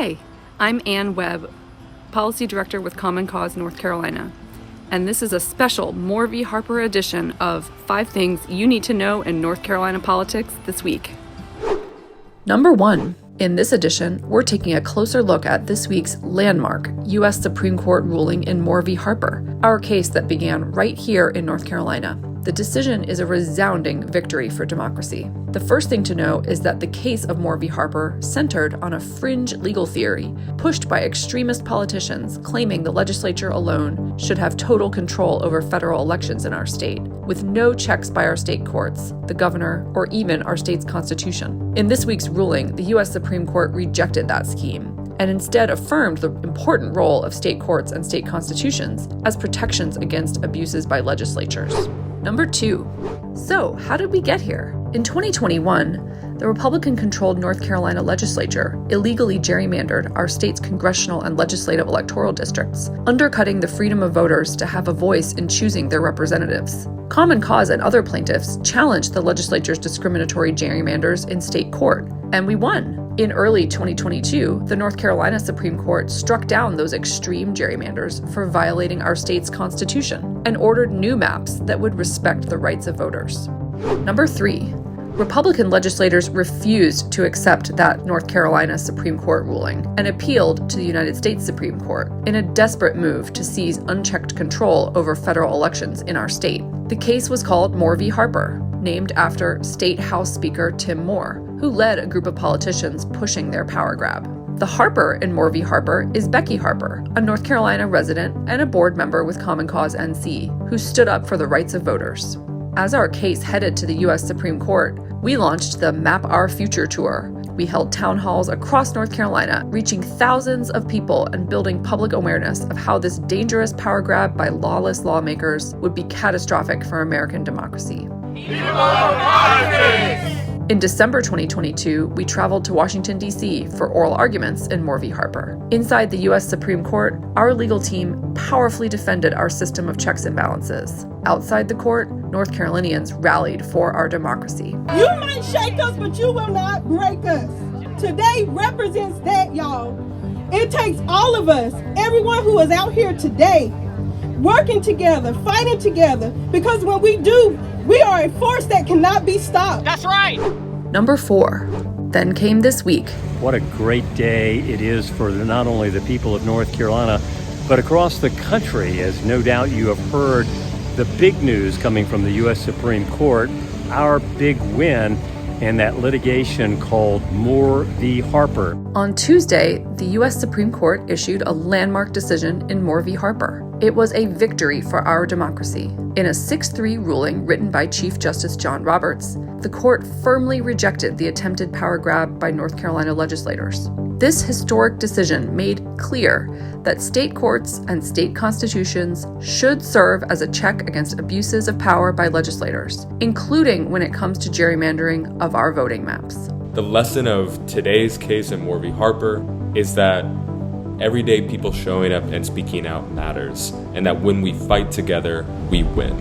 Hi, I'm Ann Webb, Policy Director with Common Cause North Carolina, and this is a special Moore v. Harper edition of 5 Things You Need to Know in North Carolina Politics this week. Number 1. In this edition, we're taking a closer look at this week's landmark U.S. Supreme Court ruling in Moore v. Harper, our case that began right here in North Carolina. The decision is a resounding victory for democracy. The first thing to know is that the case of Moore v. Harper centered on a fringe legal theory pushed by extremist politicians claiming the legislature alone should have total control over federal elections in our state, with no checks by our state courts, the governor, or even our state's constitution. In this week's ruling, the U.S. Supreme Court rejected that scheme and instead affirmed the important role of state courts and state constitutions as protections against abuses by legislatures. Number 2. So, how did we get here? In 2021, the Republican-controlled North Carolina legislature illegally gerrymandered our state's congressional and legislative electoral districts, undercutting the freedom of voters to have a voice in choosing their representatives. Common Cause and other plaintiffs challenged the legislature's discriminatory gerrymanders in state court, and we won. In early 2022, the North Carolina Supreme Court struck down those extreme gerrymanders for violating our state's constitution and ordered new maps that would respect the rights of voters. Number 3. Republican legislators refused to accept that North Carolina Supreme Court ruling and appealed to the United States Supreme Court in a desperate move to seize unchecked control over federal elections in our state. The case was called Moore v. Harper, named after State House Speaker Tim Moore, who led a group of politicians pushing their power grab. The Harper in Moore v. Harper is Becky Harper, a North Carolina resident and a board member with Common Cause NC, who stood up for the rights of voters. As our case headed to the U.S. Supreme Court, we launched the Map Our Future tour. We held town halls across North Carolina, reaching thousands of people and building public awareness of how this dangerous power grab by lawless lawmakers would be catastrophic for American democracy. In December 2022, we traveled to Washington, D.C. for oral arguments in Moore v. Harper. Inside the U.S. Supreme Court, our legal team powerfully defended our system of checks and balances. Outside the court, North Carolinians rallied for our democracy. You might shake us, but you will not break us. Today represents that, y'all. It takes all of us, everyone who is out here today, working together, fighting together, because when we do, we are a force that cannot be stopped. That's right. Number 4. Then came this week. What a great day it is for not only the people of North Carolina, but across the country, as no doubt you have heard the big news coming from the U.S. Supreme Court, our big win in that litigation called Moore v. Harper. On Tuesday, the U.S. Supreme Court issued a landmark decision in Moore v. Harper. It was a victory for our democracy. In a 6-3 ruling written by Chief Justice John Roberts, the court firmly rejected the attempted power grab by North Carolina legislators. This historic decision made clear that state courts and state constitutions should serve as a check against abuses of power by legislators, including when it comes to gerrymandering of our voting maps. The lesson of today's case in Moore v. Harper is that everyday people showing up and speaking out matters, and that when we fight together, we win.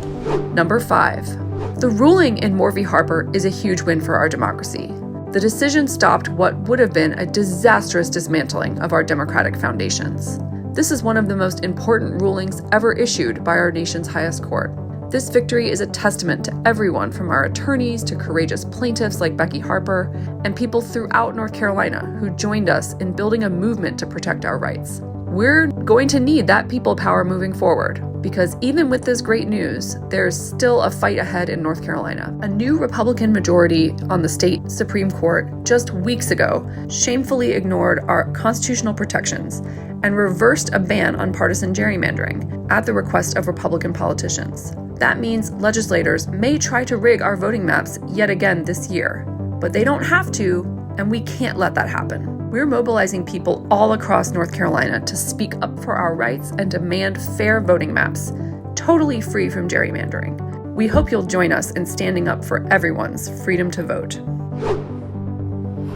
Number 5. The ruling in Moore v. Harper is a huge win for our democracy. The decision stopped what would have been a disastrous dismantling of our democratic foundations. This is one of the most important rulings ever issued by our nation's highest court. This victory is a testament to everyone from our attorneys to courageous plaintiffs like Becky Harper and people throughout North Carolina who joined us in building a movement to protect our rights. We're going to need that people power moving forward, because even with this great news, there's still a fight ahead in North Carolina. A new Republican majority on the state Supreme Court just weeks ago shamefully ignored our constitutional protections and reversed a ban on partisan gerrymandering at the request of Republican politicians. That means legislators may try to rig our voting maps yet again this year, but they don't have to, and we can't let that happen. We're mobilizing people all across North Carolina to speak up for our rights and demand fair voting maps, totally free from gerrymandering. We hope you'll join us in standing up for everyone's freedom to vote.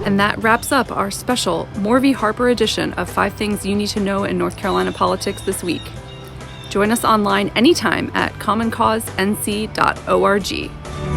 And that wraps up our special Moore v. Harper edition of 5 Things You Need to Know in North Carolina Politics this week. Join us online anytime at commoncausenc.org.